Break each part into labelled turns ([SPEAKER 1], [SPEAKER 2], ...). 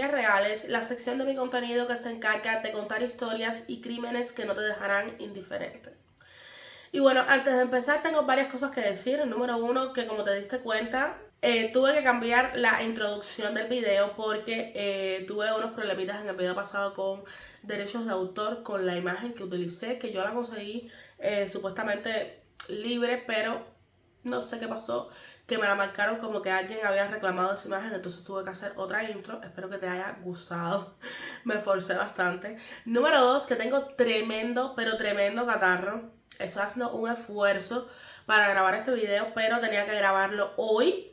[SPEAKER 1] fotografías reales, la sección de mi contenido que se encarga de contar historias y crímenes que no te dejarán indiferente. Y bueno, antes de empezar tengo varias cosas que decir. Número uno, que como te diste cuenta, tuve que cambiar la introducción del video porque tuve unos problemitas en el video pasado con derechos de autor, con la imagen que utilicé, que yo la conseguí supuestamente libre, pero no sé qué pasó, que me la marcaron como que alguien había reclamado esa imagen, entonces tuve que hacer otra intro. Espero que te haya gustado, me esforcé bastante. Número dos, que tengo tremendo, pero tremendo catarro. Estoy haciendo un esfuerzo para grabar este video, pero tenía que grabarlo hoy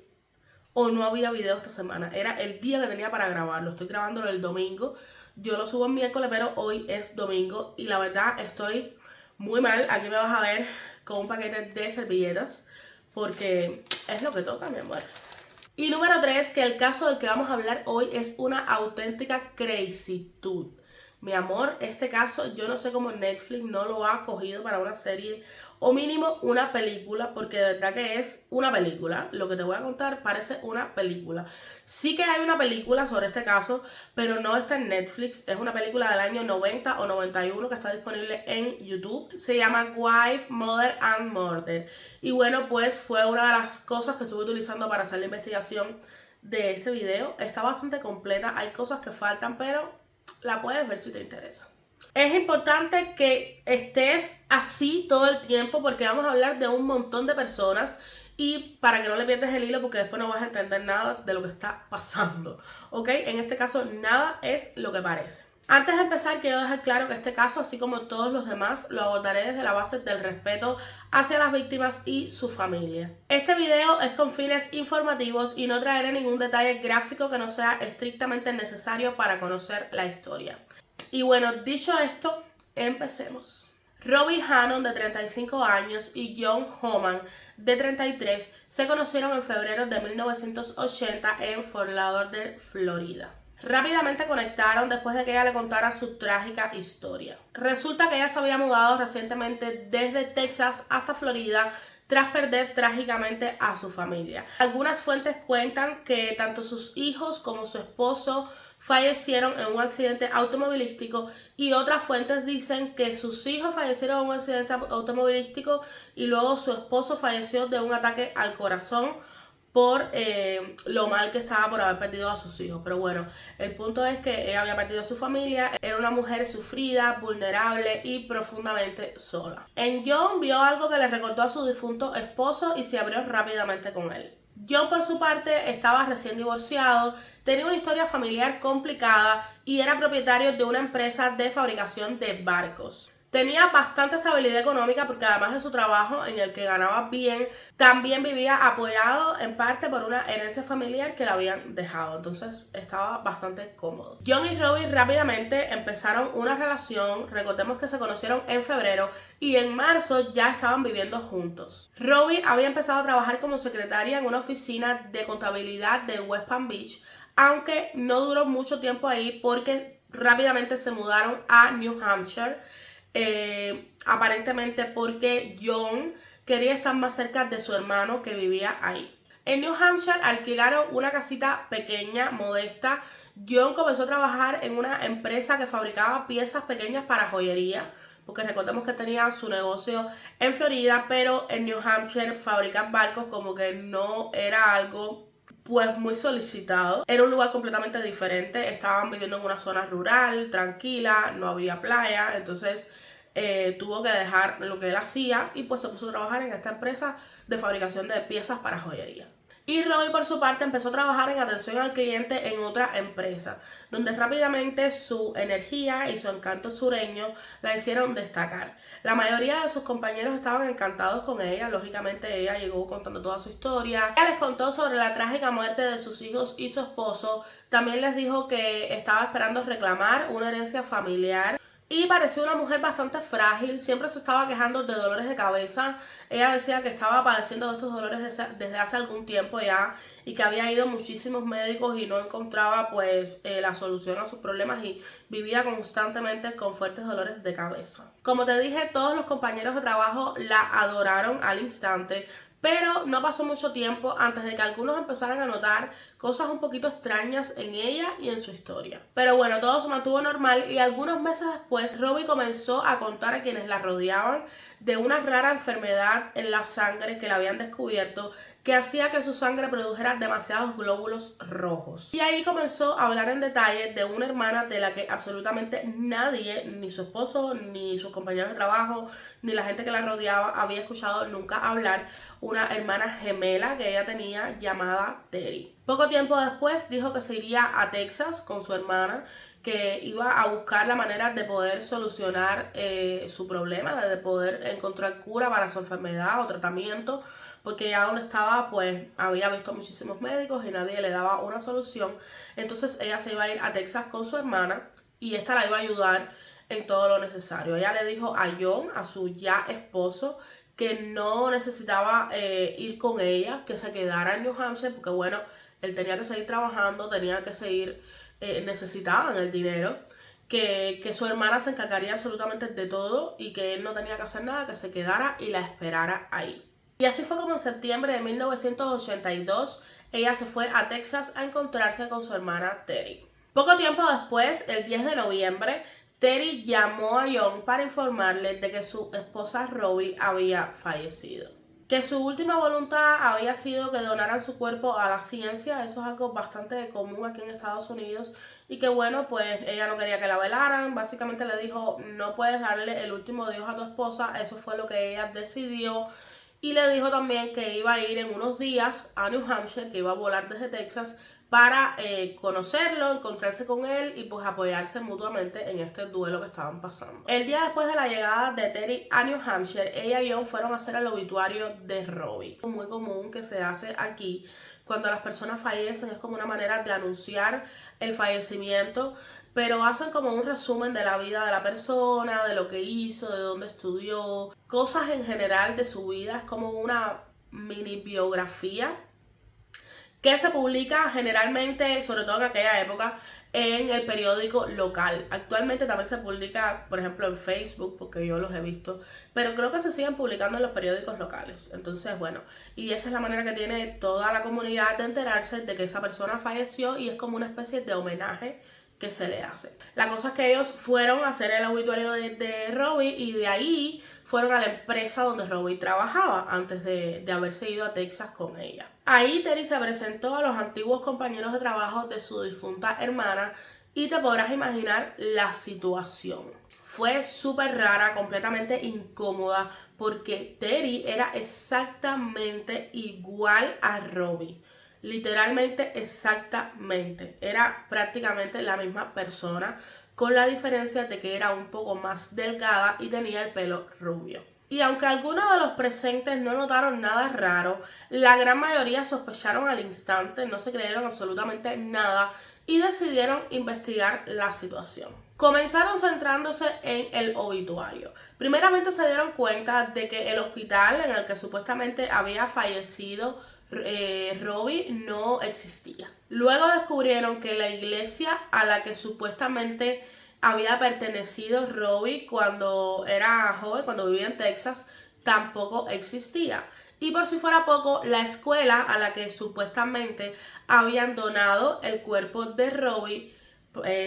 [SPEAKER 1] o no había video esta semana. Era el día que tenía para grabarlo. Estoy grabándolo el domingo. Yo lo subo el miércoles, pero hoy es domingo y la verdad estoy muy mal. Aquí me vas a ver con un paquete de servilletas porque es lo que toca, mi amor. Y número 3, que el caso del que vamos a hablar hoy es una auténtica crazytud. Mi amor, este caso yo no sé cómo Netflix no lo ha cogido para una serie o mínimo una película, porque de verdad que es una película. Lo que te voy a contar parece una película. Sí que hay una película sobre este caso, pero no está en Netflix. Es una película del año 90 o 91 que está disponible en YouTube. Se llama Wife, Mother and Murder. Y bueno, pues fue una de las cosas que estuve utilizando para hacer la investigación de este video. Está bastante completa, hay cosas que faltan, pero la puedes ver si te interesa. Es importante que estés así todo el tiempo porque vamos a hablar de un montón de personas y para que no le pierdas el hilo porque después no vas a entender nada de lo que está pasando, ¿ok? En este caso nada es lo que parece. Antes de empezar quiero dejar claro que este caso, así como todos los demás, lo abordaré desde la base del respeto hacia las víctimas y su familia. Este video es con fines informativos y no traeré ningún detalle gráfico que no sea estrictamente necesario para conocer la historia. Y bueno, dicho esto, empecemos. Robbie Hannon, de 35 años, y John Homan, de 33, se conocieron en febrero de 1980 en Fort Lauderdale, Florida. Rápidamente conectaron después de que ella le contara su trágica historia. Resulta que ella se había mudado recientemente desde Texas hasta Florida tras perder trágicamente a su familia. Algunas fuentes cuentan que tanto sus hijos como su esposo fallecieron en un accidente automovilístico y otras fuentes dicen que sus hijos fallecieron en un accidente automovilístico y luego su esposo falleció de un ataque al corazón por lo mal que estaba por haber perdido a sus hijos. Pero bueno, el punto es que ella había perdido a su familia, era una mujer sufrida, vulnerable y profundamente sola. En John vio algo que le recordó a su difunto esposo y se abrió rápidamente con él. John, por su parte, estaba recién divorciado, tenía una historia familiar complicada y era propietario de una empresa de fabricación de barcos. Tenía bastante estabilidad económica porque además de su trabajo en el que ganaba bien, también vivía apoyado en parte por una herencia familiar que le habían dejado. Entonces estaba bastante cómodo. John y Robbie rápidamente empezaron una relación. Recordemos que se conocieron en febrero y en marzo ya estaban viviendo juntos. Robbie había empezado a trabajar como secretaria en una oficina de contabilidad de West Palm Beach, aunque no duró mucho tiempo ahí porque rápidamente se mudaron a New Hampshire. Aparentemente porque John quería estar más cerca de su hermano que vivía ahí. En New Hampshire alquilaron una casita pequeña, modesta. John comenzó a trabajar en una empresa que fabricaba piezas pequeñas para joyería, porque recordemos que tenía su negocio en Florida, pero en New Hampshire fabricar barcos como que no era algo pues muy solicitado. Era un lugar completamente diferente. Estaban viviendo en una zona rural, tranquila, no había playa, entonces tuvo que dejar lo que él hacía y pues se puso a trabajar en esta empresa de fabricación de piezas para joyería. Y Robbie, por su parte, empezó a trabajar en atención al cliente en otra empresa, donde rápidamente su energía y su encanto sureño la hicieron destacar. La mayoría de sus compañeros estaban encantados con ella. Lógicamente ella llegó contando toda su historia. Ella les contó sobre la trágica muerte de sus hijos y su esposo. También les dijo que estaba esperando reclamar una herencia familiar. Y parecía una mujer bastante frágil, siempre se estaba quejando de dolores de cabeza. Ella decía que estaba padeciendo de estos dolores desde hace algún tiempo ya y que había ido a muchísimos médicos y no encontraba pues la solución a sus problemas y vivía constantemente con fuertes dolores de cabeza. Como te dije, todos los compañeros de trabajo la adoraron al instante, Pero no pasó mucho tiempo antes de que algunos empezaran a notar cosas un poquito extrañas en ella y en su historia. Pero bueno, todo se mantuvo normal y algunos meses después Robbie comenzó a contar a quienes la rodeaban de una rara enfermedad en la sangre que la habían descubierto, que hacía que su sangre produjera demasiados glóbulos rojos. Y ahí comenzó a hablar en detalle de una hermana de la que absolutamente nadie, ni su esposo, ni sus compañeros de trabajo, ni la gente que la rodeaba, había escuchado nunca hablar. Una hermana gemela que ella tenía llamada Terry. Poco tiempo después dijo que se iría a Texas con su hermana, que iba a buscar la manera de poder solucionar su problema, de poder encontrar cura para su enfermedad o tratamiento, porque ya donde estaba pues había visto muchísimos médicos y nadie le daba una solución. Entonces ella se iba a ir a Texas con su hermana y esta la iba a ayudar en todo lo necesario. Ella le dijo a John, a su ya esposo, que no necesitaba ir con ella, que se quedara en New Hampshire, porque bueno, él tenía que seguir trabajando, tenía que seguir, necesitaban el dinero, que su hermana se encargaría absolutamente de todo y que él no tenía que hacer nada, que se quedara y la esperara ahí. Y así fue como en septiembre de 1982 ella se fue a Texas a encontrarse con su hermana Terry. Poco tiempo después, el 10 de noviembre, Terry llamó a John para informarle de que su esposa Robbie había fallecido. Que su última voluntad había sido que donaran su cuerpo a la ciencia, eso es algo bastante común aquí en Estados Unidos, y que bueno, pues ella no quería que la velaran, básicamente le dijo, no puedes darle el último adiós a tu esposa, eso fue lo que ella decidió, y le dijo también que iba a ir en unos días a New Hampshire, que iba a volar desde Texas, para conocerlo, encontrarse con él y pues apoyarse mutuamente en este duelo que estaban pasando. El día después de la llegada de Terry a New Hampshire, ella y John fueron a hacer el obituario de Robbie. Muy común que se hace aquí cuando las personas fallecen, es como una manera de anunciar el fallecimiento, pero hacen como un resumen de la vida de la persona, de lo que hizo, de dónde estudió, cosas en general de su vida, es como una mini biografía que se publica generalmente, sobre todo en aquella época, en el periódico local. Actualmente también se publica, por ejemplo, en Facebook, porque yo los he visto, pero creo que se siguen publicando en los periódicos locales. Entonces, bueno, y esa es la manera que tiene toda la comunidad de enterarse de que esa persona falleció y es como una especie de homenaje que se le hace. La cosa es que ellos fueron a hacer el obituario de Robbie y de ahí fueron a la empresa donde Robbie trabajaba antes de haberse ido a Texas con ella. Ahí Terry se presentó a los antiguos compañeros de trabajo de su difunta hermana y te podrás imaginar la situación. Fue súper rara, completamente incómoda, porque Terry era exactamente igual a Robbie. Literalmente exactamente. Era prácticamente la misma persona, con la diferencia de que era un poco más delgada y tenía el pelo rubio. Y aunque algunos de los presentes no notaron nada raro, la gran mayoría sospecharon al instante, no se creyeron absolutamente nada y decidieron investigar la situación. Comenzaron centrándose en el obituario. Primeramente se dieron cuenta de que el hospital en el que supuestamente había fallecido Robbie no existía. Luego descubrieron que la iglesia a la que supuestamente había pertenecido Robbie cuando era joven, cuando vivía en Texas, tampoco existía. Y por si fuera poco, la escuela a la que supuestamente habían donado el cuerpo de Robbie,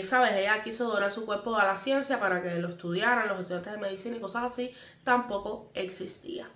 [SPEAKER 1] ¿sabes? Ella quiso donar su cuerpo a la ciencia para que lo estudiaran los estudiantes de medicina y cosas así, tampoco existía.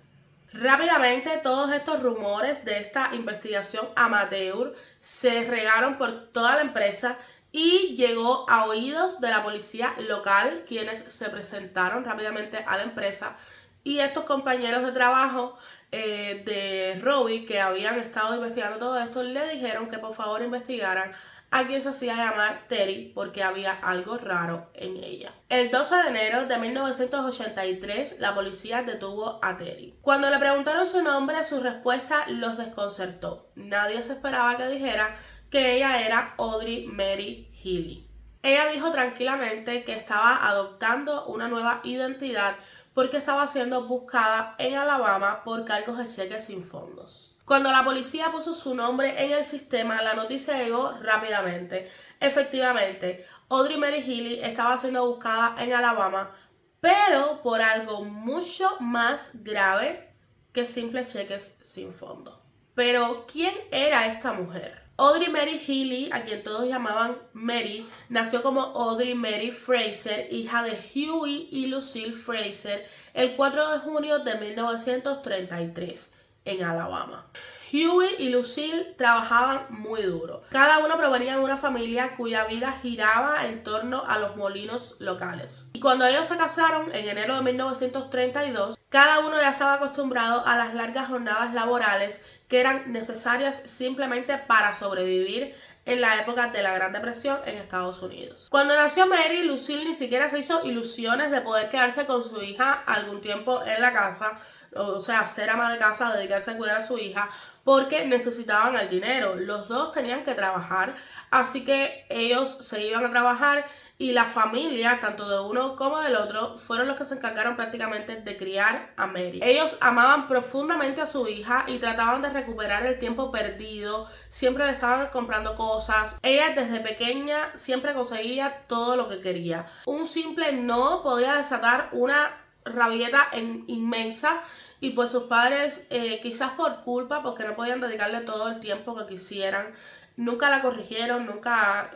[SPEAKER 1] Rápidamente todos estos rumores de esta investigación amateur se regaron por toda la empresa y llegó a oídos de la policía local, quienes se presentaron rápidamente a la empresa, y estos compañeros de trabajo de Robbie que habían estado investigando todo esto le dijeron que por favor investigaran a quien se hacía llamar Terry porque había algo raro en ella. El 12 de enero de 1983 la policía detuvo a Terry. Cuando le preguntaron su nombre, su respuesta los desconcertó. Nadie se esperaba que dijera que ella era Audrey Mary Healy. Ella dijo tranquilamente que estaba adoptando una nueva identidad porque estaba siendo buscada en Alabama por cargos de cheques sin fondos. Cuando la policía puso su nombre en el sistema, la noticia llegó rápidamente. Efectivamente, Audrey Mary Healy estaba siendo buscada en Alabama, pero por algo mucho más grave que simples cheques sin fondo. Pero, ¿quién era esta mujer? Audrey Mary Healy, a quien todos llamaban Mary, nació como Audrey Mary Fraser, hija de Hughie y Lucille Fraser, el 4 de junio de 1933, en Alabama. Hughie y Lucille trabajaban muy duro. Cada uno provenía de una familia cuya vida giraba en torno a los molinos locales. Y cuando ellos se casaron en enero de 1932, cada uno ya estaba acostumbrado a las largas jornadas laborales que eran necesarias simplemente para sobrevivir en la época de la Gran Depresión en Estados Unidos. Cuando nació Mary, Lucille ni siquiera se hizo ilusiones de poder quedarse con su hija algún tiempo en la casa, o sea, ser ama de casa, dedicarse a cuidar a su hija, porque necesitaban el dinero. Los dos tenían que trabajar, así que ellos se iban a trabajar y la familia, tanto de uno como del otro, fueron los que se encargaron prácticamente de criar a Mary. Ellos amaban profundamente a su hija y trataban de recuperar el tiempo perdido, siempre le estaban comprando cosas. Ella desde pequeña siempre conseguía todo lo que quería. Un simple no podía desatar una rabieta inmensa, y pues sus padres, quizás por culpa, porque no podían dedicarle todo el tiempo que quisieran, nunca la corrigieron, nunca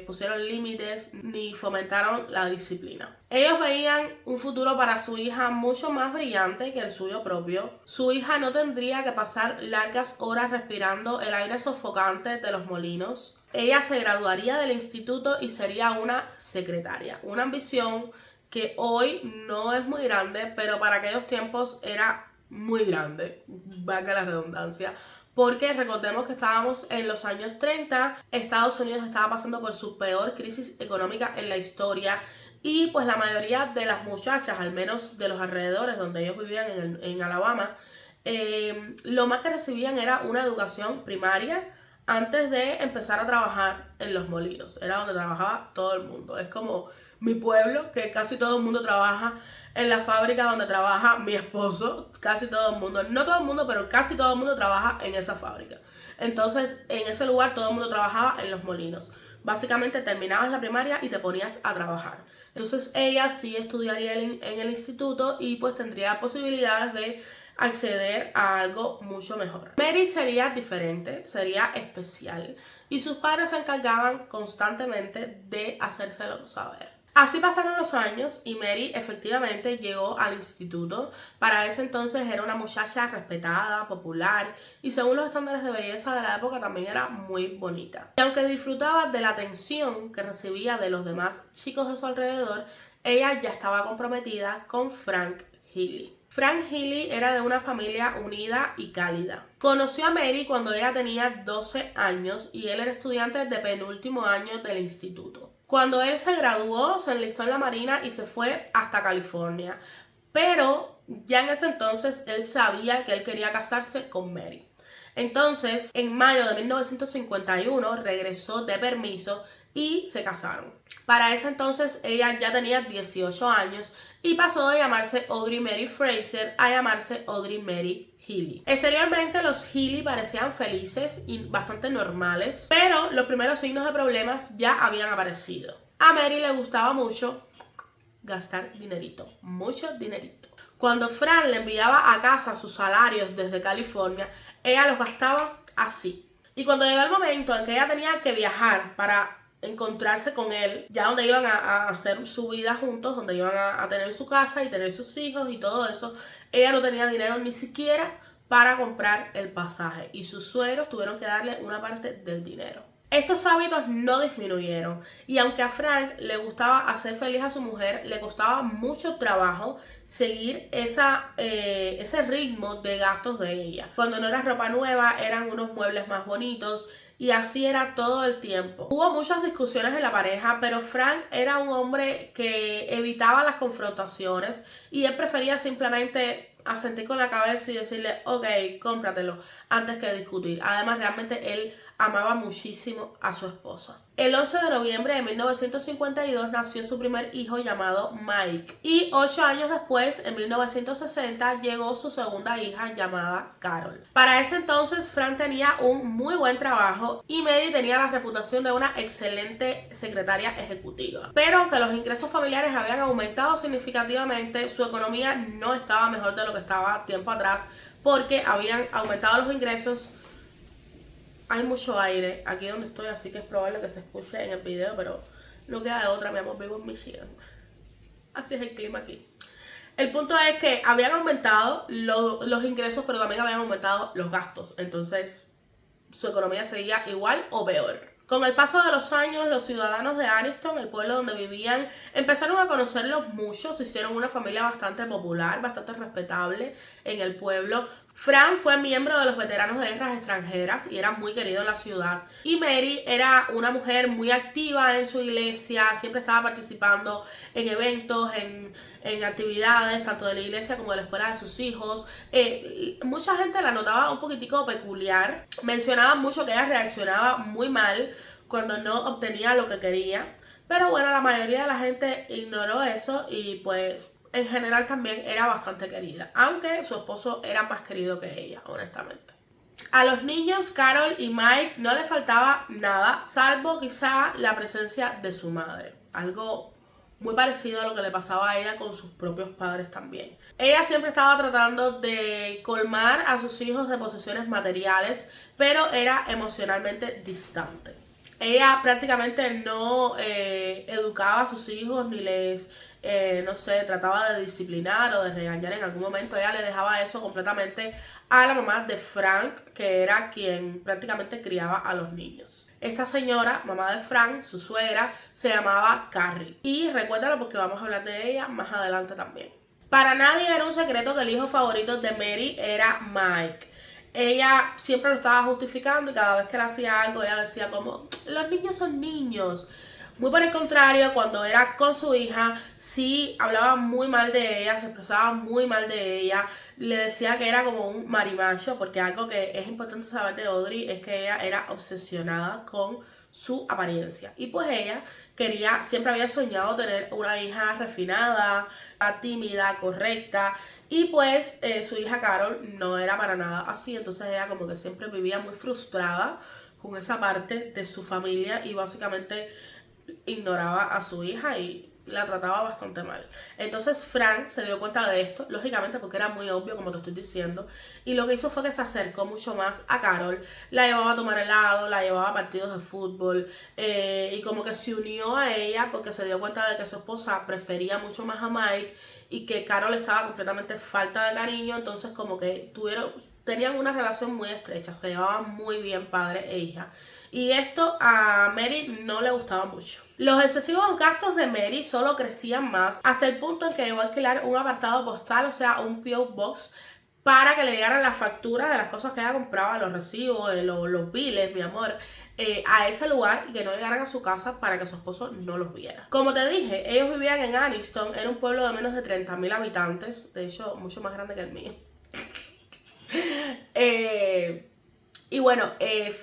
[SPEAKER 1] pusieron límites ni fomentaron la disciplina. Ellos veían un futuro para su hija mucho más brillante que el suyo propio. Su hija no tendría que pasar largas horas respirando el aire sofocante de los molinos. Ella se graduaría del instituto y sería una secretaria. Una ambición que hoy no es muy grande, pero para aquellos tiempos era muy grande, valga la redundancia, porque recordemos que estábamos en los años 30, Estados Unidos estaba pasando por su peor crisis económica en la historia y pues la mayoría de las muchachas, al menos de los alrededores donde ellos vivían en Alabama, lo más que recibían era una educación primaria antes de empezar a trabajar en los molinos. Era donde trabajaba todo el mundo. Es como mi pueblo, que casi todo el mundo trabaja en la fábrica donde trabaja mi esposo. Casi todo el mundo, no todo el mundo, pero casi todo el mundo trabaja en esa fábrica. Entonces, en ese lugar todo el mundo trabajaba en los molinos. Básicamente terminabas la primaria y te ponías a trabajar. Entonces ella sí estudiaría en el instituto y pues tendría posibilidades de acceder a algo mucho mejor. Mary sería diferente, sería especial y sus padres se encargaban constantemente de hacérselo saber. Así pasaron los años y Mary efectivamente llegó al instituto. Para ese entonces era una muchacha respetada, popular y según los estándares de belleza de la época también era muy bonita. Y aunque disfrutaba de la atención que recibía de los demás chicos de su alrededor, ella ya estaba comprometida con Frank Healy. Frank Healy era de una familia unida y cálida. Conoció a Mary cuando ella tenía 12 años y él era estudiante de penúltimo año del instituto. Cuando él se graduó, se enlistó en la Marina y se fue hasta California. Pero ya en ese entonces él sabía que él quería casarse con Mary. Entonces, en mayo de 1951 regresó de permiso y se casaron. Para ese entonces ella ya tenía 18 años y pasó de llamarse Audrey Mary Fraser a llamarse Audrey Mary Healy. Exteriormente los Healy parecían felices y bastante normales, pero los primeros signos de problemas ya habían aparecido. A Mary le gustaba mucho gastar dinerito, mucho dinerito. Cuando Frank le enviaba a casa sus salarios desde California, ella los gastaba así. Y cuando llegó el momento en que ella tenía que viajar para encontrarse con él, ya donde iban a hacer su vida juntos, donde iban a tener su casa y tener sus hijos y todo eso, ella no tenía dinero ni siquiera para comprar el pasaje y sus suegros tuvieron que darle una parte del dinero. Estos hábitos no disminuyeron y aunque a Frank le gustaba hacer feliz a su mujer, le costaba mucho trabajo seguir ese ritmo de gastos de ella. Cuando no era ropa nueva, eran unos muebles más bonitos y así era todo el tiempo. Hubo muchas discusiones en la pareja, pero Frank era un hombre que evitaba las confrontaciones y él prefería simplemente asentir con la cabeza y decirle, ok, cómpratelo, antes que discutir. Además, realmente él amaba muchísimo a su esposa. El 11 de noviembre de 1952 nació su primer hijo llamado Mike. Y 8 años después, en 1960, llegó su segunda hija llamada Carol. Para ese entonces, Frank tenía un muy buen trabajo y Mary tenía la reputación de una excelente secretaria ejecutiva. Pero aunque los ingresos familiares habían aumentado significativamente, su economía no estaba mejor de lo que estaba tiempo atrás, porque habían aumentado los ingresos. Hay mucho aire aquí donde estoy, así que es probable que se escuche en el video, pero no queda de otra, mi amor, vivo en Michigan. Así es el clima aquí. El punto es que habían aumentado los ingresos, pero también habían aumentado los gastos. Entonces, su economía seguía igual o peor. Con el paso de los años, los ciudadanos de Anniston, el pueblo donde vivían, empezaron a conocerlos mucho, se hicieron una familia bastante popular, bastante respetable en el pueblo. Frank fue miembro de los veteranos de guerras extranjeras y era muy querido en la ciudad. Y Mary era una mujer muy activa en su iglesia, siempre estaba participando en eventos, en actividades, tanto de la iglesia como de la escuela de sus hijos. Mucha gente la notaba un poquitico peculiar. Mencionaba mucho que ella reaccionaba muy mal cuando no obtenía lo que quería. Pero bueno, la mayoría de la gente ignoró eso y pues en general también era bastante querida, aunque su esposo era más querido que ella, honestamente. A los niños, Carol y Mike, no les faltaba nada, salvo quizá la presencia de su madre. Algo muy parecido a lo que le pasaba a ella con sus propios padres también. Ella siempre estaba tratando de colmar a sus hijos de posesiones materiales, pero era emocionalmente distante. Ella prácticamente no educaba a sus hijos ni les, no sé, trataba de disciplinar o de regañar en algún momento. Ella le dejaba eso completamente a la mamá de Frank, que era quien prácticamente criaba a los niños. Esta señora, mamá de Frank, su suegra, se llamaba Carrie. Y recuérdalo porque vamos a hablar de ella más adelante también. Para nadie era un secreto que el hijo favorito de Mary era Mike. Ella siempre lo estaba justificando y cada vez que él hacía algo ella decía como, los niños son niños. Muy por el contrario, cuando era con su hija, sí hablaba muy mal de ella, se expresaba muy mal de ella, le decía que era como un marimacho, porque algo que es importante saber de Audrey es que ella era obsesionada con su apariencia. Y pues ella siempre había soñado tener una hija refinada, tímida, correcta. Y pues su hija Carol no era para nada así, entonces ella como que siempre vivía muy frustrada con esa parte de su familia y básicamente ignoraba a su hija y la trataba bastante mal. Entonces Frank se dio cuenta de esto, lógicamente porque era muy obvio como te estoy diciendo, y lo que hizo fue que se acercó mucho más a Carol, la llevaba a tomar helado, la llevaba a partidos de fútbol, y como que se unió a ella porque se dio cuenta de que su esposa prefería mucho más a Mike y que Carol estaba completamente falta de cariño, entonces como que tenían una relación muy estrecha, se llevaban muy bien padre e hija. Y esto a Mary no le gustaba mucho. Los excesivos gastos de Mary solo crecían más hasta el punto en que llegó a alquilar un apartado postal, o sea, un P.O. Box, para que le llegaran las facturas de las cosas que ella compraba, los recibos, los biles, mi amor, a ese lugar y que no llegaran a su casa para que su esposo no los viera. Como te dije, ellos vivían en Anniston, era un pueblo de menos de 30,000 habitantes, de hecho, mucho más grande que el mío. Y bueno,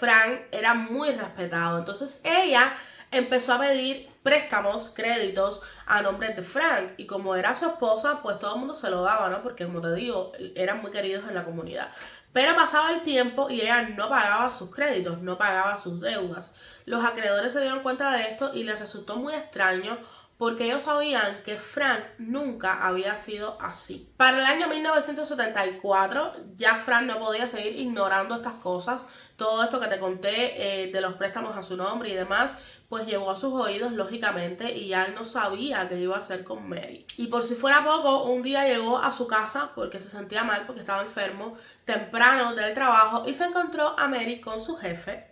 [SPEAKER 1] Frank era muy respetado. Entonces ella empezó a pedir préstamos, créditos a nombre de Frank. Y como era su esposa, pues todo el mundo se lo daba, ¿no? Porque como te digo, eran muy queridos en la comunidad. Pero pasaba el tiempo y ella no pagaba sus créditos, no pagaba sus deudas. Los acreedores se dieron cuenta de esto y les resultó muy extraño porque ellos sabían que Frank nunca había sido así. Para el año 1974, ya Frank no podía seguir ignorando estas cosas. Todo esto que te conté de los préstamos a su nombre y demás, pues llegó a sus oídos, lógicamente, y ya él no sabía qué iba a hacer con Mary. Y por si fuera poco, un día llegó a su casa porque se sentía mal, porque estaba enfermo, temprano del trabajo, y se encontró a Mary con su jefe,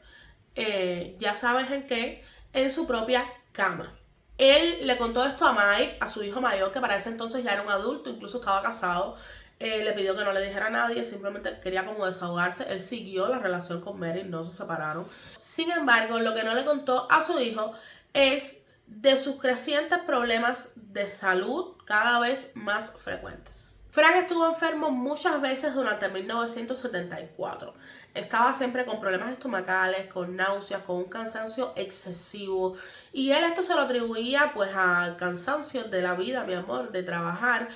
[SPEAKER 1] ya sabes en qué, en su propia cama. Él le contó esto a Mike, a su hijo mayor, que para ese entonces ya era un adulto, incluso estaba casado. Le pidió que no le dijera a nadie, simplemente quería como desahogarse. Él siguió la relación con Mary, no se separaron. Sin embargo, lo que no le contó a su hijo es de sus crecientes problemas de salud cada vez más frecuentes. Frank estuvo enfermo muchas veces durante 1974. Estaba siempre con problemas estomacales, con náuseas, con un cansancio excesivo. Y él esto se lo atribuía pues al cansancio de la vida, mi amor, de trabajar.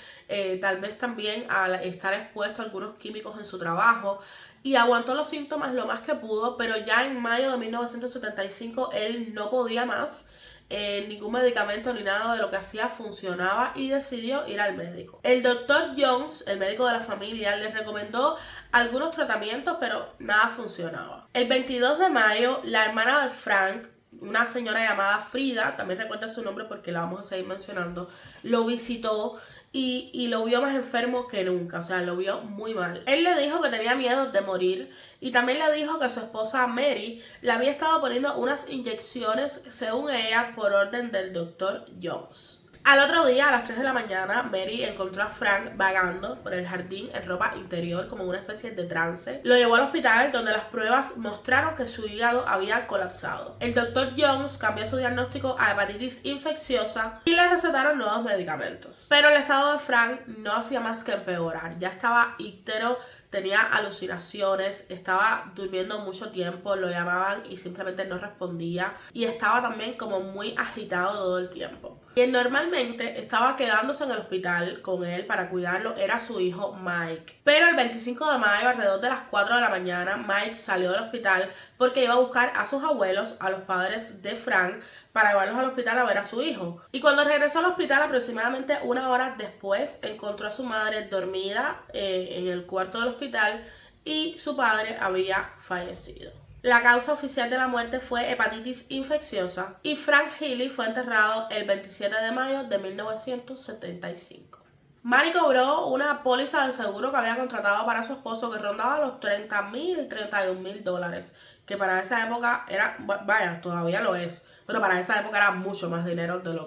[SPEAKER 1] Tal vez también al estar expuesto a algunos químicos en su trabajo. Y aguantó los síntomas lo más que pudo, pero ya en mayo de 1975 él no podía más. Ningún medicamento ni nada de lo que hacía funcionaba y decidió ir al médico. El doctor Jones, el médico de la familia, le recomendó algunos tratamientos, pero nada funcionaba. El 22 de mayo, la hermana de Frank, una señora llamada Frida, también recuerda su nombre porque la vamos a seguir mencionando, lo visitó y lo vio más enfermo que nunca, o sea, lo vio muy mal. Él le dijo que tenía miedo de morir y también le dijo que su esposa Mary le había estado poniendo unas inyecciones, según ella, por orden del doctor Jones. Al otro día, a las 3 de la mañana, Mary encontró a Frank vagando por el jardín en ropa interior, como una especie de trance. Lo llevó al hospital, donde las pruebas mostraron que su hígado había colapsado. El doctor Jones cambió su diagnóstico a hepatitis infecciosa y le recetaron nuevos medicamentos. Pero el estado de Frank no hacía más que empeorar. Ya estaba ictero, tenía alucinaciones, estaba durmiendo mucho tiempo, lo llamaban y simplemente no respondía. Y estaba también como muy agitado todo el tiempo. Quien normalmente estaba quedándose en el hospital con él para cuidarlo era su hijo Mike. Pero el 25 de mayo, alrededor de las 4 de la mañana, Mike salió del hospital porque iba a buscar a sus abuelos, a los padres de Frank, para llevarlos al hospital a ver a su hijo. Y cuando regresó al hospital, aproximadamente una hora después, encontró a su madre dormida en el cuarto del hospital y su padre había fallecido. La causa oficial de la muerte fue hepatitis infecciosa y Frank Healy fue enterrado el 27 de mayo de 1975. Mary cobró una póliza de seguro que había contratado para su esposo que rondaba los $30,000, $31,000, que para esa época era, vaya, todavía lo es, pero para esa época era mucho más dinero de lo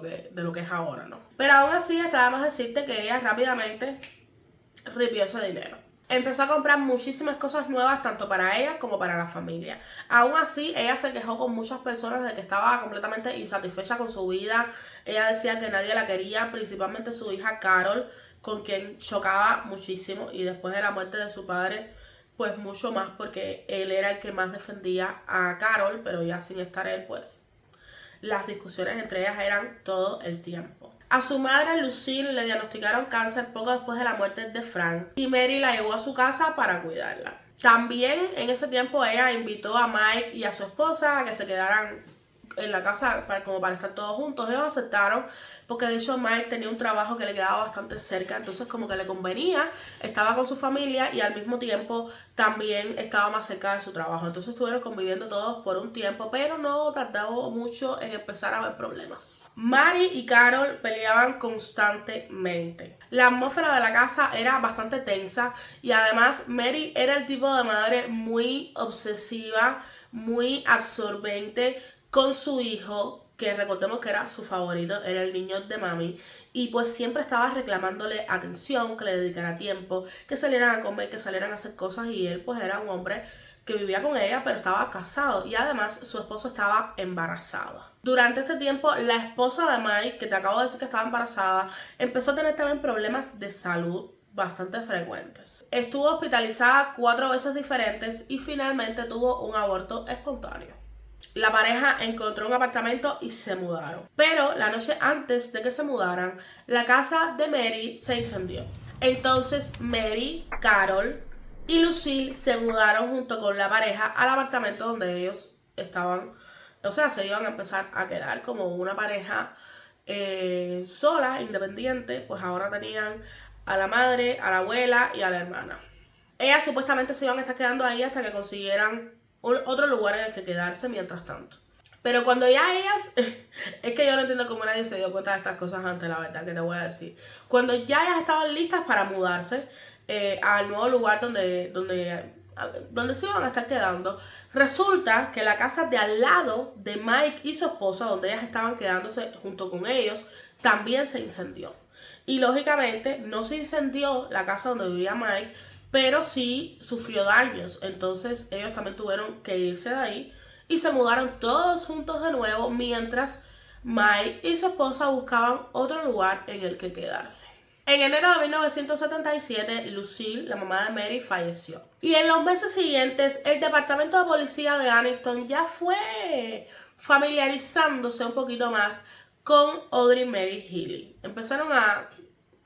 [SPEAKER 1] que es ahora, ¿no? Pero aún así, está de más decirte que ella rápidamente ripió ese dinero. Empezó a comprar muchísimas cosas nuevas tanto para ella como para la familia. Aún así, ella se quejó con muchas personas de que estaba completamente insatisfecha con su vida. Ella decía que nadie la quería, principalmente su hija Carol, con quien chocaba muchísimo. Y después de la muerte de su padre, pues mucho más, porque él era el que más defendía a Carol, pero ya sin estar él, pues las discusiones entre ellas eran todo el tiempo. A su madre, Lucille, le diagnosticaron cáncer poco después de la muerte de Frank y Mary la llevó a su casa para cuidarla. También en ese tiempo ella invitó a Mike y a su esposa a que se quedaran en la casa como para estar todos juntos. Ellos aceptaron porque de hecho Mike tenía un trabajo que le quedaba bastante cerca, entonces como que le convenía, estaba con su familia y al mismo tiempo también estaba más cerca de su trabajo. Entonces estuvieron conviviendo todos por un tiempo, pero no tardó mucho en empezar a haber problemas. Mary y Carol peleaban constantemente. La atmósfera de la casa era bastante tensa y además Mary era el tipo de madre muy obsesiva, muy absorbente con su hijo, que recordemos que era su favorito, era el niño de mami, y pues siempre estaba reclamándole atención, que le dedicara tiempo, que salieran a comer, que salieran a hacer cosas, y él pues era un hombre que vivía con ella, pero estaba casado, y además su esposa estaba embarazada. Durante este tiempo, la esposa de Mike, que te acabo de decir que estaba embarazada, empezó a tener también problemas de salud bastante frecuentes. Estuvo hospitalizada 4 veces diferentes y finalmente tuvo un aborto espontáneo. La pareja encontró un apartamento y se mudaron. Pero la noche antes de que se mudaran, la casa de Mary se incendió. Entonces Mary, Carol y Lucille se mudaron junto con la pareja al apartamento donde ellos estaban. O sea, se iban a empezar a quedar como una pareja sola, independiente. Pues ahora tenían a la madre, a la abuela y a la hermana. Ellas supuestamente se iban a estar quedando ahí hasta que consiguieran otro lugar en el que quedarse mientras tanto. Pero cuando ya ellas, es que yo no entiendo cómo nadie se dio cuenta de estas cosas antes, la verdad que te voy a decir. Cuando ya ellas estaban listas para mudarse al nuevo lugar donde se iban a estar quedando, resulta que la casa de al lado de Mike y su esposa, donde ellas estaban quedándose junto con ellos, también se incendió. Y lógicamente no se incendió la casa donde vivía Mike, pero sí sufrió daños. Entonces ellos también tuvieron que irse de ahí y se mudaron todos juntos de nuevo, mientras Mike y su esposa buscaban otro lugar en el que quedarse. En enero de 1977, Lucille, la mamá de Mary, falleció. Y en los meses siguientes, el departamento de policía de Anniston ya fue familiarizándose un poquito más con Audrey Mary Healy. Empezaron a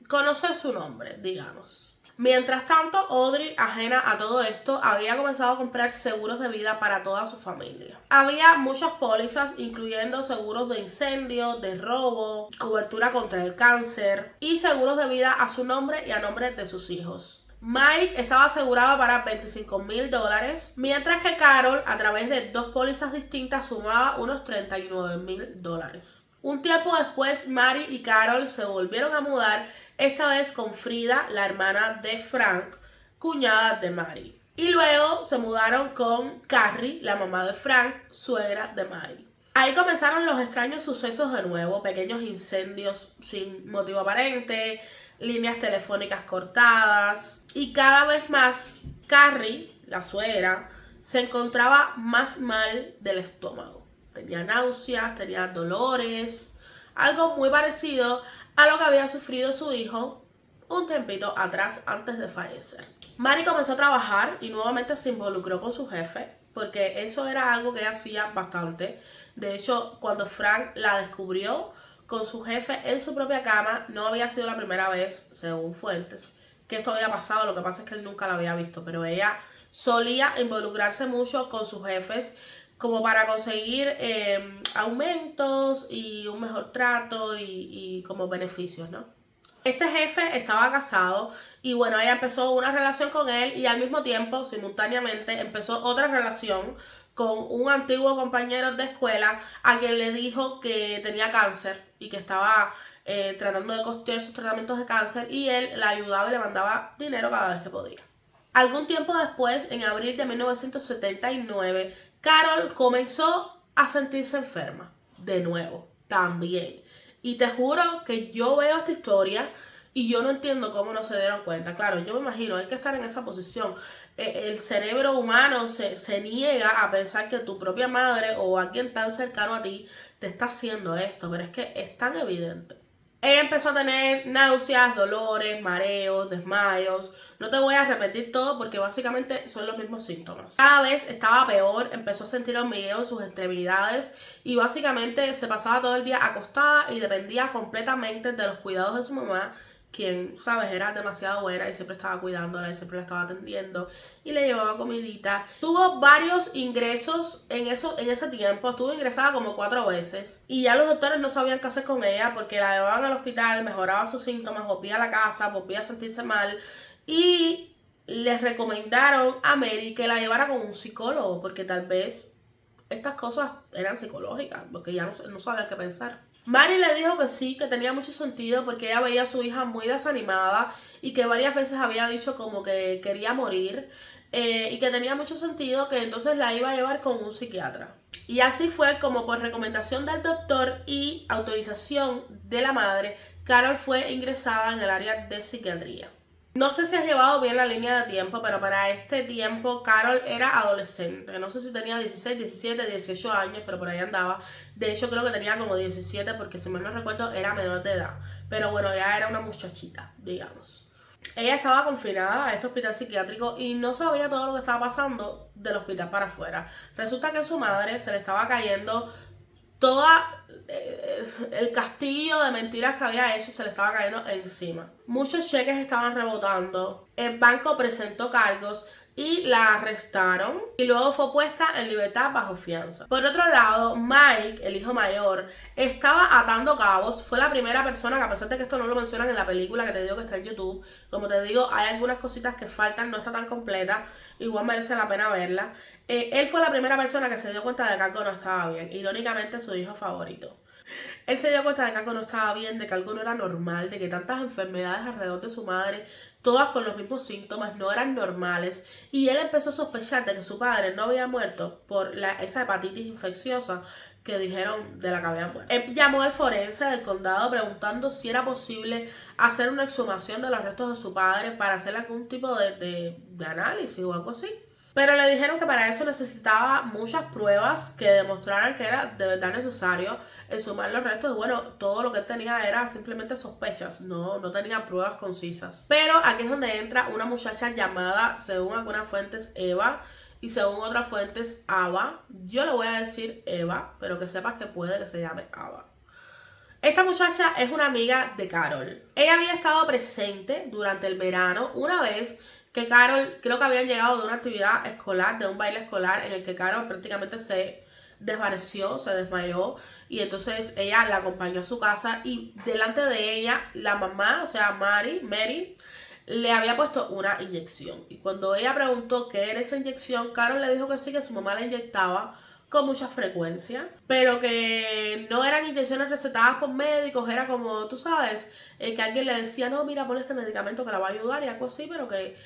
[SPEAKER 1] conocer su nombre, digamos. Mientras tanto, Audrey, ajena a todo esto, había comenzado a comprar seguros de vida para toda su familia. Había muchas pólizas, incluyendo seguros de incendio, de robo, cobertura contra el cáncer y seguros de vida a su nombre y a nombre de sus hijos. Mike estaba asegurado para $25,000, mientras que Carol, a través de 2 pólizas distintas, sumaba unos $39,000. Un tiempo después, Mary y Carol se volvieron a mudar, esta vez con Frida, la hermana de Frank, cuñada de Mary. Y luego se mudaron con Carrie, la mamá de Frank, suegra de Mary. Ahí comenzaron los extraños sucesos de nuevo, pequeños incendios sin motivo aparente, líneas telefónicas cortadas, y cada vez más Carrie, la suegra, se encontraba más mal del estómago. Tenía náuseas, tenía dolores, algo muy parecido a lo que había sufrido su hijo un tiempito atrás antes de fallecer. Mary comenzó a trabajar y nuevamente se involucró con su jefe, porque eso era algo que ella hacía bastante. De hecho, cuando Frank la descubrió con su jefe en su propia cama, no había sido la primera vez, según fuentes, que esto había pasado. Lo que pasa es que él nunca la había visto, pero ella solía involucrarse mucho con sus jefes como para conseguir aumentos y un mejor trato y como beneficios, ¿no? Este jefe estaba casado y bueno, ella empezó una relación con él y al mismo tiempo, simultáneamente, empezó otra relación con un antiguo compañero de escuela a quien le dijo que tenía cáncer y que estaba tratando de costear sus tratamientos de cáncer, y él la ayudaba y le mandaba dinero cada vez que podía. Algún tiempo después, en abril de 1979, Carol comenzó a sentirse enferma, de nuevo, también. Y te juro que yo veo esta historia y yo no entiendo cómo no se dieron cuenta. Claro, yo me imagino, hay que estar en esa posición. El cerebro humano se niega a pensar que tu propia madre o alguien tan cercano a ti te está haciendo esto, pero es que es tan evidente. Ella empezó a tener náuseas, dolores, mareos, desmayos. No te voy a repetir todo porque básicamente son los mismos síntomas. Cada vez estaba peor, empezó a sentir hormigueo en sus extremidades y básicamente se pasaba todo el día acostada y dependía completamente de los cuidados de su mamá, quien, sabes, era demasiado buena y siempre estaba cuidándola y siempre la estaba atendiendo y le llevaba comidita. Tuvo varios ingresos en ese tiempo, estuvo ingresada como 4 veces y ya los doctores no sabían qué hacer con ella porque la llevaban al hospital, mejoraba sus síntomas, volvía a la casa, volvía a sentirse mal y les recomendaron a Mary que la llevara con un psicólogo porque tal vez estas cosas eran psicológicas, porque ya no sabía qué pensar. Mary le dijo que sí, que tenía mucho sentido porque ella veía a su hija muy desanimada y que varias veces había dicho como que quería morir, y que tenía mucho sentido que entonces la iba a llevar con un psiquiatra. Y así fue como, por recomendación del doctor y autorización de la madre, Carol fue ingresada en el área de psiquiatría. No sé si has llevado bien la línea de tiempo, pero para este tiempo Carol era adolescente. No sé si tenía 16, 17, 18 años, pero por ahí andaba. De hecho, creo que tenía como 17, porque si mal no recuerdo era menor de edad. Pero bueno, ya era una muchachita, digamos. Ella estaba confinada a este hospital psiquiátrico y no sabía todo lo que estaba pasando del hospital para afuera. Resulta que a su madre se le estaba cayendo toda el castillo de mentiras que había hecho, se le estaba cayendo encima. Muchos cheques estaban rebotando. El banco presentó cargos y la arrestaron y luego fue puesta en libertad bajo fianza. Por otro lado, Mike, el hijo mayor, estaba atando cabos. Fue la primera persona que, a pesar de que esto no lo mencionan en la película que te digo que está en YouTube, como te digo, hay algunas cositas que faltan, no está tan completa, igual merece la pena verla. Él fue la primera persona que se dio cuenta de que algo no estaba bien. Irónicamente, su hijo favorito. Él se dio cuenta de que algo no estaba bien, de que algo no era normal, de que tantas enfermedades alrededor de su madre, todas con los mismos síntomas, no eran normales. Y él empezó a sospechar de que su padre no había muerto por esa hepatitis infecciosa que dijeron de la que había muerto. Él llamó al forense del condado preguntando si era posible hacer una exhumación de los restos de su padre para hacer algún tipo de análisis o algo así. Pero le dijeron que para eso necesitaba muchas pruebas que demostraran que era de verdad necesario exhumar los restos. Bueno, todo lo que él tenía era simplemente sospechas, no tenía pruebas concisas. Pero aquí es donde entra una muchacha llamada, según algunas fuentes, Eva, y según otras fuentes, Ava. Yo le voy a decir Eva, pero que sepas que puede que se llame Ava. Esta muchacha es una amiga de Carol. Ella había estado presente durante el verano una vez que Carol, creo que habían llegado de una actividad escolar, de un baile escolar, en el que Carol prácticamente se desvaneció, se desmayó, y entonces ella la acompañó a su casa y delante de ella la mamá, o sea Mary, le había puesto una inyección. Y cuando ella preguntó qué era esa inyección, Carol le dijo que sí, que su mamá la inyectaba con mucha frecuencia, pero que no eran inyecciones recetadas por médicos, era como, tú sabes, que alguien le decía, no, mira, pon este medicamento que la va a ayudar y algo así, pero que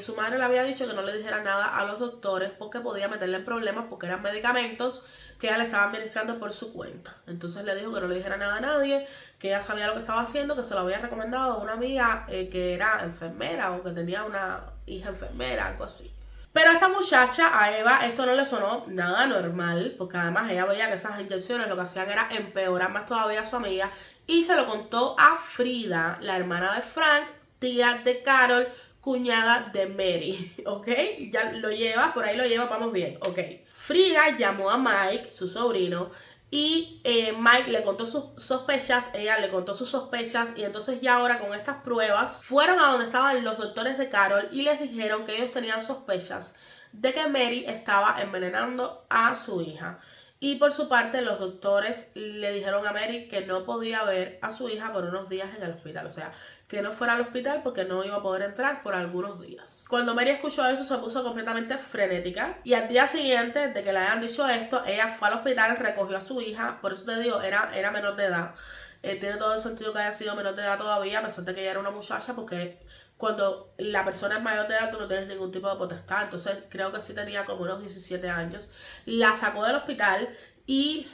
[SPEAKER 1] su madre le había dicho que no le dijera nada a los doctores porque podía meterle en problemas porque eran medicamentos que ella le estaba administrando por su cuenta. Entonces le dijo que no le dijera nada a nadie, que ella sabía lo que estaba haciendo, que se lo había recomendado a una amiga que era enfermera o que tenía una hija enfermera, algo así. Pero a esta muchacha, a Eva, esto no le sonó nada normal, porque además ella veía que esas inyecciones lo que hacían era empeorar más todavía a su amiga, y se lo contó a Frida, la hermana de Frank, tía de Carol, cuñada de Mary, ¿ok? Ya lo lleva, por ahí lo lleva, vamos bien, ¿ok? Frida llamó a Mike, su sobrino, y Mike le contó sus sospechas, ella le contó sus sospechas, y entonces ya ahora con estas pruebas fueron a donde estaban los doctores de Carol y les dijeron que ellos tenían sospechas de que Mary estaba envenenando a su hija. Y por su parte los doctores le dijeron a Mary que no podía ver a su hija por unos días en el hospital, o sea, que no fuera al hospital porque no iba a poder entrar por algunos días. Cuando Mary escuchó eso se puso completamente frenética y al día siguiente de que le hayan dicho esto, ella fue al hospital, recogió a su hija, por eso te digo, era menor de edad. Tiene todo el sentido que haya sido menor de edad todavía, a pesar de que ella era una muchacha, porque cuando la persona es mayor de edad tú no tienes ningún tipo de potestad, entonces creo que sí tenía como unos 17 años. La sacó del hospital y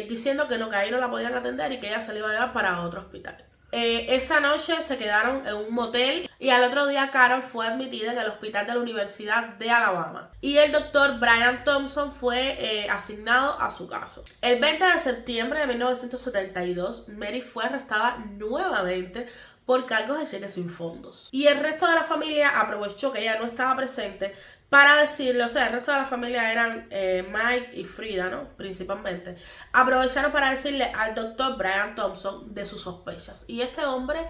[SPEAKER 1] diciendo que no, que ahí no la podían atender y que ella se la iba a llevar para otro hospital. Esa noche se quedaron en un motel y al otro día Carol fue admitida en el hospital de la Universidad de Alabama y el doctor Brian Thompson fue asignado a su caso. El 20 de septiembre de 1972 Mary fue arrestada nuevamente por cargos de cheques sin fondos y el resto de la familia aprovechó que ella no estaba presente para decirle, o sea, el resto de la familia eran Mike y Frida, ¿no? Principalmente. Aprovecharon para decirle al doctor Brian Thompson de sus sospechas. Y este hombre,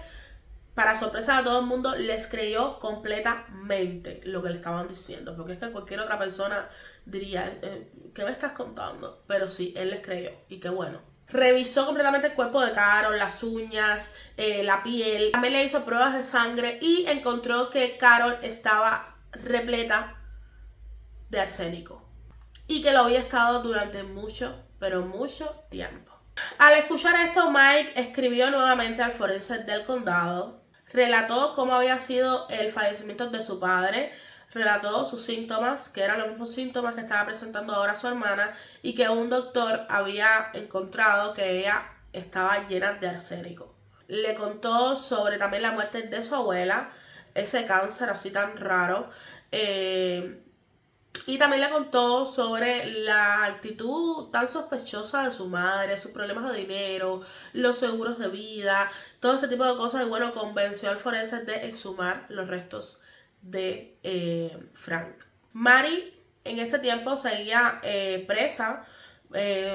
[SPEAKER 1] para sorpresa de todo el mundo, les creyó completamente lo que le estaban diciendo. Porque es que cualquier otra persona diría, ¿qué me estás contando? Pero sí, él les creyó. Y qué bueno. Revisó completamente el cuerpo de Carol, las uñas, la piel. También le hizo pruebas de sangre y encontró que Carol estaba repleta de arsénico y que lo había estado durante mucho, pero mucho tiempo. Al escuchar esto, Mike escribió nuevamente al forense del condado, relató cómo había sido el fallecimiento de su padre, relató sus síntomas, que eran los mismos síntomas que estaba presentando ahora su hermana, y que un doctor había encontrado que ella estaba llena de arsénico. Le contó sobre también la muerte de su abuela, ese cáncer así tan raro, y también le contó sobre la actitud tan sospechosa de su madre, sus problemas de dinero, los seguros de vida, todo este tipo de cosas. Y bueno, convenció al forense de exhumar los restos de Frank. Mary en este tiempo seguía presa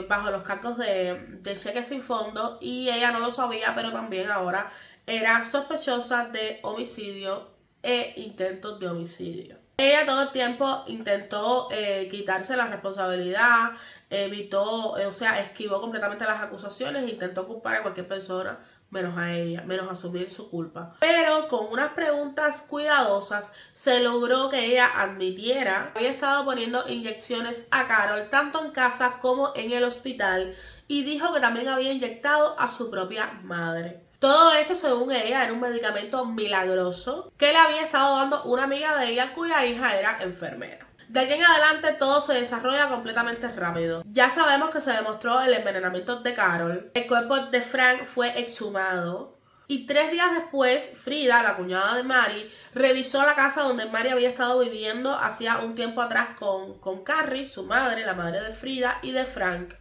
[SPEAKER 1] bajo los cargos de cheques sin fondo y ella no lo sabía, pero también ahora era sospechosa de homicidio e intentos de homicidio. Ella todo el tiempo intentó quitarse la responsabilidad, evitó, o sea, esquivó completamente las acusaciones e intentó culpar a cualquier persona menos a ella, menos asumir su culpa. Pero con unas preguntas cuidadosas se logró que ella admitiera que había estado poniendo inyecciones a Carol tanto en casa como en el hospital y dijo que también había inyectado a su propia madre. Todo esto, según ella, era un medicamento milagroso que le había estado dando una amiga de ella cuya hija era enfermera. De aquí en adelante todo se desarrolla completamente rápido. Ya sabemos que se demostró el envenenamiento de Carol. El cuerpo de Frank fue exhumado. Y 3 días después, Frida, la cuñada de Mary, revisó la casa donde Mary había estado viviendo hacía un tiempo atrás con Carrie, su madre, la madre de Frida y de Frank,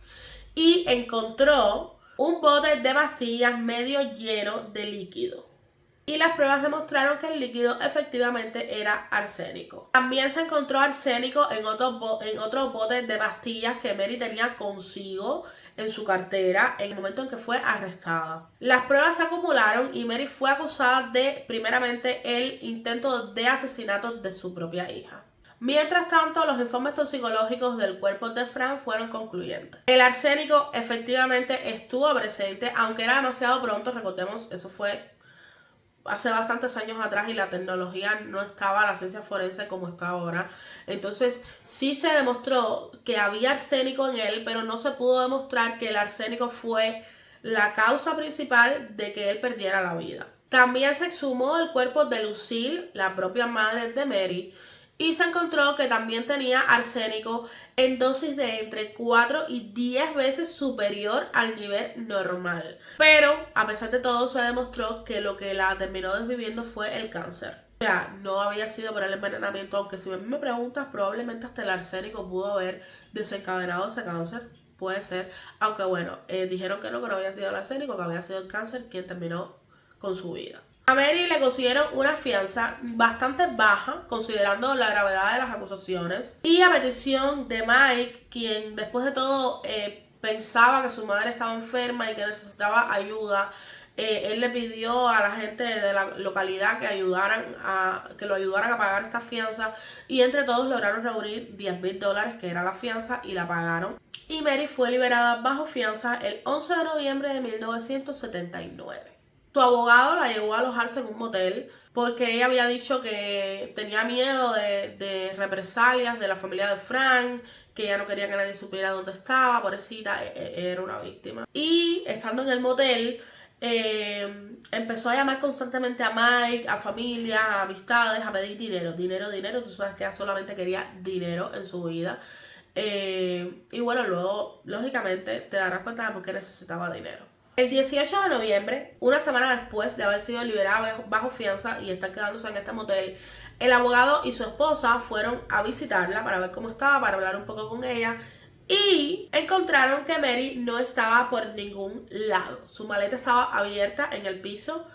[SPEAKER 1] y encontró un bote de pastillas medio lleno de líquido. Y las pruebas demostraron que el líquido efectivamente era arsénico. También se encontró arsénico en otros botes de pastillas que Mary tenía consigo en su cartera en el momento en que fue arrestada. Las pruebas se acumularon y Mary fue acusada de, primeramente, el intento de asesinato de su propia hija. Mientras tanto, los informes toxicológicos del cuerpo de Frank fueron concluyentes. El arsénico efectivamente estuvo presente, aunque era demasiado pronto. Recordemos, eso fue hace bastantes años atrás y la tecnología no estaba, la ciencia forense como está ahora. Entonces sí se demostró que había arsénico en él, pero no se pudo demostrar que el arsénico fue la causa principal de que él perdiera la vida. También se exhumó el cuerpo de Lucille, la propia madre de Mary, y se encontró que también tenía arsénico en dosis de entre 4 y 10 veces superior al nivel normal. Pero, a pesar de todo, se demostró que lo que la terminó desviviendo fue el cáncer. O sea, no había sido por el envenenamiento, aunque si me preguntas, probablemente hasta el arsénico pudo haber desencadenado ese cáncer. Puede ser, aunque bueno, dijeron que no había sido el arsénico, que había sido el cáncer quien terminó con su vida. A Mary le consiguieron una fianza bastante baja, considerando la gravedad de las acusaciones. Y a petición de Mike, quien después de todo pensaba que su madre estaba enferma y que necesitaba ayuda, él le pidió a la gente de la localidad que lo ayudaran a pagar esta fianza. Y entre todos lograron reunir $10,000, que era la fianza, y la pagaron. Y Mary fue liberada bajo fianza el 11 de noviembre de 1979. Su abogado la llevó a alojarse en un motel porque ella había dicho que tenía miedo de represalias de la familia de Frank, que ella no quería que nadie supiera dónde estaba, pobrecita, era una víctima. Y estando en el motel, empezó a llamar constantemente a Mike, a familia, a amistades, a pedir dinero. Tú sabes que ella solamente quería dinero en su vida. Y bueno, luego, lógicamente, te darás cuenta de por qué necesitaba dinero. El 18 de noviembre, una semana después de haber sido liberada bajo fianza y estar quedándose en este motel, el abogado y su esposa fueron a visitarla para ver cómo estaba, para hablar un poco con ella, y encontraron que Mary no estaba por ningún lado. Su maleta estaba abierta en el piso,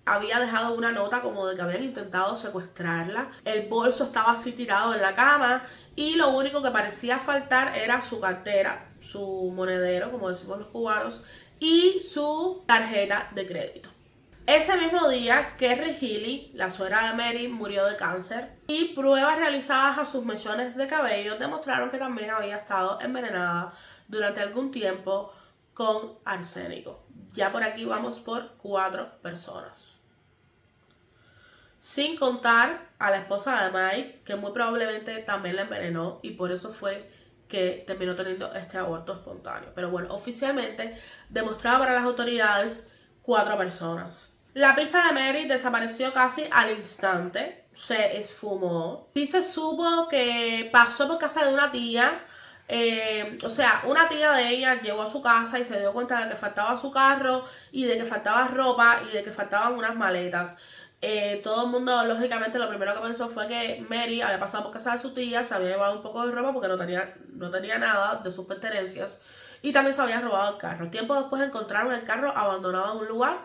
[SPEAKER 1] había dejado una nota como de que habían intentado secuestrarla, el bolso estaba así tirado en la cama y lo único que parecía faltar era su cartera, su monedero, como decimos los cubanos, y su tarjeta de crédito. Ese mismo día, Kerry Healy, la suegra de Mary, murió de cáncer y pruebas realizadas a sus mechones de cabello demostraron que también había estado envenenada durante algún tiempo con arsénico. Ya por aquí vamos por 4 personas. Sin contar a la esposa de Mike, que muy probablemente también la envenenó y por eso fue que terminó teniendo este aborto espontáneo. Pero bueno, oficialmente demostraba para las autoridades 4 personas. La pista de Mary desapareció casi al instante, se esfumó. Sí se supo que pasó por casa de una tía, una tía de ella llegó a su casa y se dio cuenta de que faltaba su carro y de que faltaba ropa y de que faltaban unas maletas. Todo el mundo, lógicamente, lo primero que pensó fue que Mary había pasado por casa de su tía, se había llevado un poco de ropa porque no tenía nada de sus pertenencias y también se había robado el carro. Tiempo después encontraron el carro abandonado en un lugar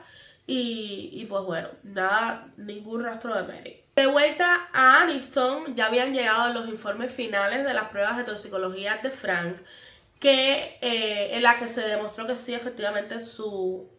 [SPEAKER 1] y pues bueno, ningún rastro de Mary. De vuelta a Aniston, ya habían llegado los informes finales de las pruebas de toxicología de Frank, en la que se demostró que sí, efectivamente, su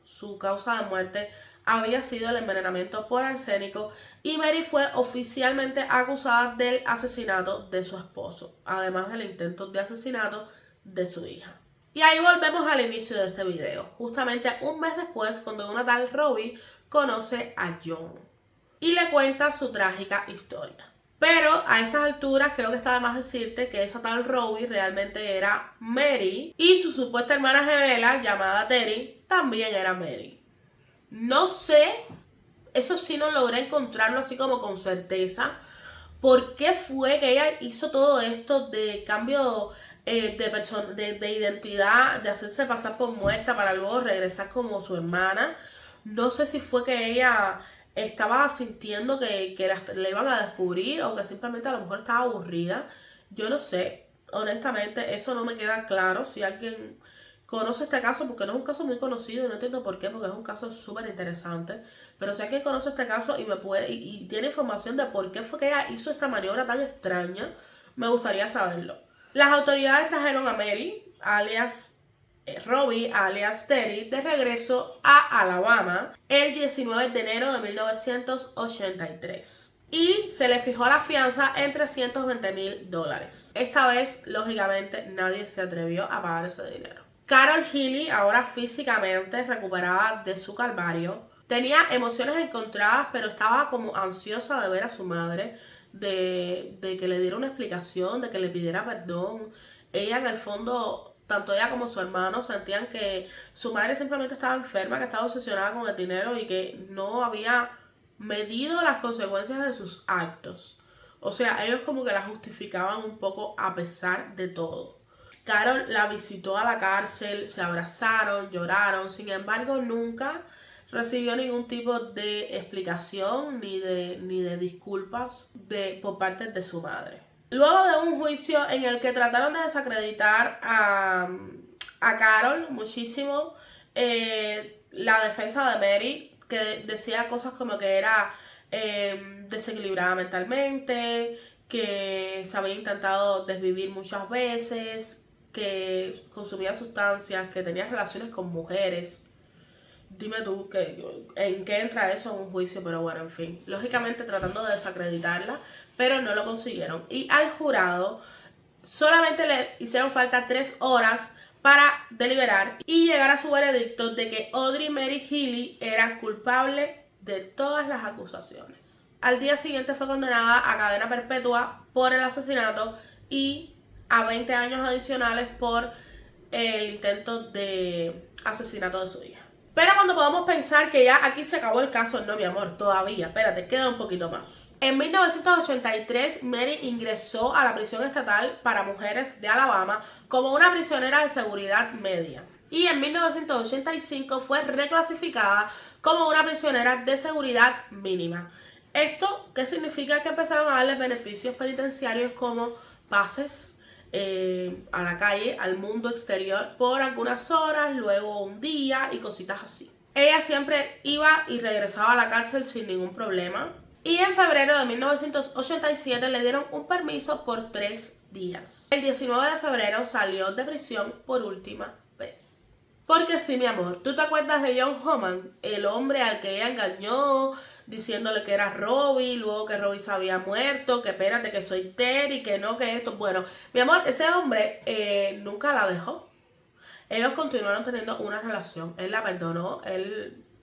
[SPEAKER 1] causa de muerte había sido el envenenamiento por arsénico y Mary fue oficialmente acusada del asesinato de su esposo, además del intento de asesinato de su hija. Y ahí volvemos al inicio de este video, justamente un mes después, cuando una tal Robbie conoce a John y le cuenta su trágica historia. Pero a estas alturas creo que está de más decirte que esa tal Robbie realmente era Mary y su supuesta hermana gemela llamada Terry también era Mary. No sé, eso sí no logré encontrarlo así como con certeza, por qué fue que ella hizo todo esto de cambio de identidad, de hacerse pasar por muerta para luego regresar como su hermana. No sé si fue que ella estaba sintiendo que le iban a descubrir o que simplemente a lo mejor estaba aburrida. Yo no sé, honestamente, eso no me queda claro. Si alguien conoce este caso, porque no es un caso muy conocido y no entiendo por qué, porque es un caso súper interesante. Pero si alguien conoce este caso y me puede y tiene información de por qué fue que ella hizo esta maniobra tan extraña, me gustaría saberlo. Las autoridades trajeron a Mary, alias Robbie, alias Terry, de regreso a Alabama el 19 de enero de 1983. Y se le fijó la fianza en $320,000. Esta vez, lógicamente, nadie se atrevió a pagar ese dinero. Carol Healy, ahora físicamente recuperada de su calvario, tenía emociones encontradas, pero estaba como ansiosa de ver a su madre, de que le diera una explicación, de que le pidiera perdón. Ella en el fondo, tanto ella como su hermano sentían que su madre simplemente estaba enferma, que estaba obsesionada con el dinero y que no había medido las consecuencias de sus actos. O sea, ellos como que la justificaban un poco a pesar de todo. Carol la visitó a la cárcel, se abrazaron, lloraron, sin embargo nunca recibió ningún tipo de explicación ni de disculpas por parte de su madre. Luego de un juicio en el que trataron de desacreditar a Carol muchísimo, la defensa de Mary, que decía cosas como que era desequilibrada mentalmente, que se había intentado desvivir muchas veces, que consumía sustancias, que tenía relaciones con mujeres. Dime tú en qué entra eso en un juicio, pero bueno, en fin. Lógicamente tratando de desacreditarla, pero no lo consiguieron. Y al jurado solamente le hicieron falta 3 horas para deliberar y llegar a su veredicto de que Audrey Mary Healy era culpable de todas las acusaciones. Al día siguiente fue condenada a cadena perpetua por el asesinato y a 20 años adicionales por el intento de asesinato de su hija. Pero cuando podamos pensar que ya aquí se acabó el caso, no, mi amor, todavía, espérate, queda un poquito más. En 1983, Mary ingresó a la prisión estatal para mujeres de Alabama como una prisionera de seguridad media. Y en 1985 fue reclasificada como una prisionera de seguridad mínima. ¿Esto qué significa? Que empezaron a darle beneficios penitenciarios como pases a la calle, al mundo exterior por algunas horas, luego un día y cositas así. Ella siempre iba y regresaba a la cárcel sin ningún problema. Y en febrero de 1987 le dieron un permiso por 3 días. El 19 de febrero salió de prisión por última vez. Porque sí, mi amor, ¿tú te acuerdas de John Homan? El hombre al que ella engañó, diciéndole que era Robbie, luego que Robbie se había muerto, que espérate, que soy Terry, que no, que esto. Bueno, mi amor, ese hombre nunca la dejó. Ellos continuaron teniendo una relación. Él la perdonó,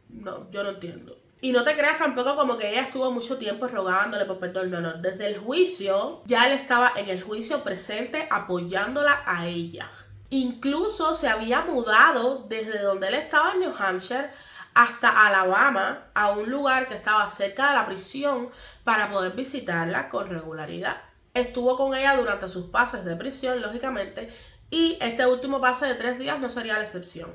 [SPEAKER 1] no, yo no entiendo. Y no te creas tampoco como que ella estuvo mucho tiempo rogándole por perdón. No, no. Desde el juicio, ya él estaba en el juicio presente apoyándola a ella. Incluso se había mudado desde donde él estaba en New Hampshire hasta Alabama, a un lugar que estaba cerca de la prisión para poder visitarla con regularidad. Estuvo con ella durante sus pases de prisión, lógicamente, y este último pase de 3 días no sería la excepción.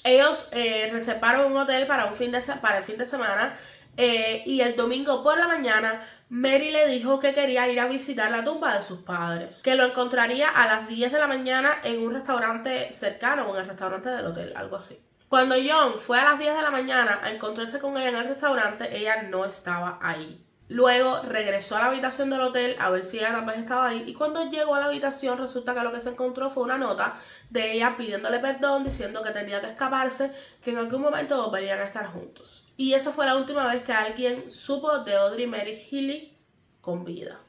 [SPEAKER 1] Ellos reservaron un hotel para el fin de semana y el domingo por la mañana Mary le dijo que quería ir a visitar la tumba de sus padres, que lo encontraría a las 10 de la mañana en un restaurante cercano o en el restaurante del hotel, algo así. Cuando John fue a las 10 de la mañana a encontrarse con ella en el restaurante, ella no estaba ahí. Luego regresó a la habitación del hotel a ver si ella tal vez estaba ahí y cuando llegó a la habitación resulta que lo que se encontró fue una nota de ella pidiéndole perdón, diciendo que tenía que escaparse, que en algún momento volverían a estar juntos. Y esa fue la última vez que alguien supo de Audrey Mary Healy con vida.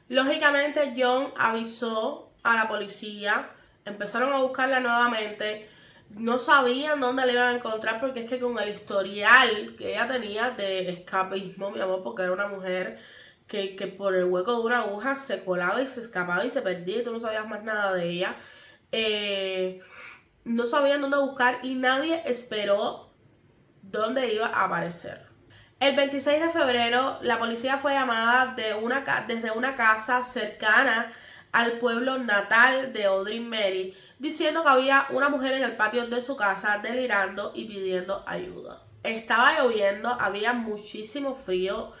[SPEAKER 1] Lógicamente John avisó a la policía, empezaron a buscarla nuevamente. No sabían dónde la iban a encontrar porque es que con el historial que ella tenía de escapismo, mi amor, porque era una mujer que por el hueco de una aguja se colaba y se escapaba y se perdía y tú no sabías más nada de ella. No sabían dónde buscar y nadie esperó dónde iba a aparecer. El 26 de febrero la policía fue llamada desde una casa cercana al pueblo natal de Audrey Mary, diciendo que había una mujer en el patio de su casa delirando y pidiendo ayuda. estaba lloviendo, había muchísimo frío,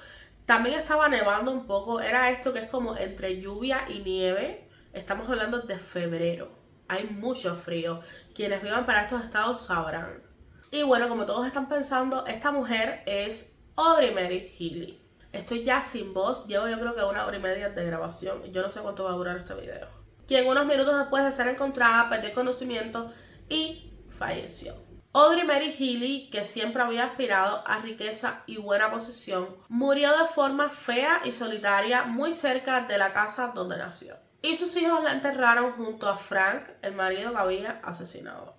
[SPEAKER 1] también estaba nevando un poco, era esto que es como entre lluvia y nieve, estamos hablando de febrero, hay mucho frío, quienes vivan para estos estados sabrán. Y bueno, como todos están pensando, esta mujer es Audrey Mary Healy. Estoy ya sin voz, llevo yo creo que 1 hora y media de grabación, yo no sé cuánto va a durar este video. Quien unos minutos después de ser encontrada perdió conocimiento y falleció. Audrey Mary Healy, que siempre había aspirado a riqueza y buena posición, murió de forma fea y solitaria muy cerca de la casa donde nació. Y sus hijos la enterraron junto a Frank, el marido que había asesinado.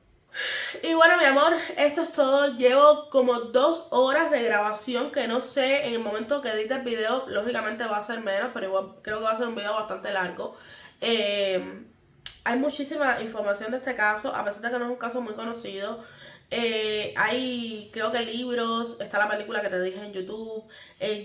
[SPEAKER 1] Y bueno, mi amor, esto es todo. Llevo como 2 horas de grabación, que no sé, en el momento que edite el video, lógicamente va a ser menos, pero igual creo que va a ser un video bastante largo. Hay muchísima información de este caso, a pesar de que no es un caso muy conocido. Hay, creo que libros, está la película que te dije en YouTube.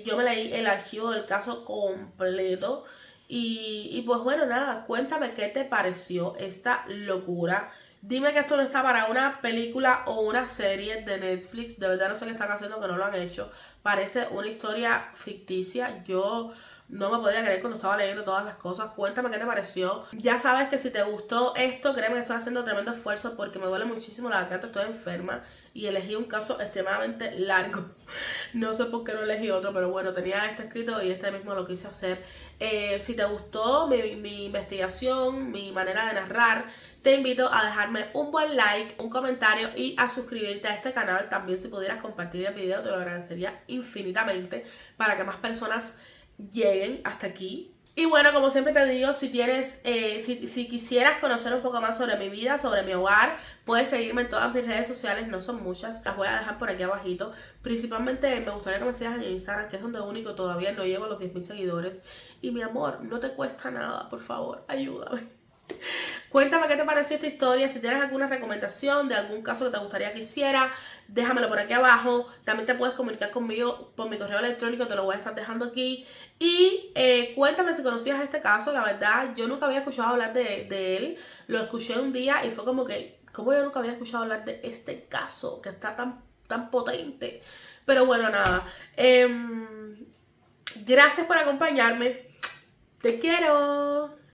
[SPEAKER 1] Yo me leí el archivo del caso completo. Y pues bueno, nada, cuéntame qué te pareció esta locura. Dime que esto no está para una película o una serie de Netflix. De verdad no sé qué están haciendo, que no lo han hecho. Parece una historia ficticia. Yo no me podía creer cuando estaba leyendo todas las cosas. Cuéntame qué te pareció. Ya sabes que si te gustó esto, créeme que estoy haciendo tremendo esfuerzo porque me duele muchísimo la garganta, estoy enferma. Y elegí un caso extremadamente largo. No sé por qué no elegí otro, pero bueno, tenía este escrito y este mismo lo quise hacer. Si te gustó mi investigación, mi manera de narrar, te invito a dejarme un buen like, un comentario y a suscribirte a este canal. También si pudieras compartir el video, te lo agradecería infinitamente para que más personas lleguen hasta aquí. Y bueno, como siempre te digo, si tienes, si quisieras conocer un poco más sobre mi vida, sobre mi hogar, puedes seguirme en todas mis redes sociales, no son muchas, las voy a dejar por aquí abajito. Principalmente me gustaría que me sigas en Instagram, que es donde único todavía no llego a los 10.000 seguidores. Y mi amor, no te cuesta nada, por favor, ayúdame. Cuéntame qué te pareció esta historia, si tienes alguna recomendación de algún caso que te gustaría que hiciera, déjamelo por aquí abajo. También te puedes comunicar conmigo por mi correo electrónico, te lo voy a estar dejando aquí. Y cuéntame si conocías este caso, la verdad yo nunca había escuchado hablar de él, lo escuché un día y fue como que, ¿cómo yo nunca había escuchado hablar de este caso que está tan potente? Pero bueno, nada, gracias por acompañarme, te quiero.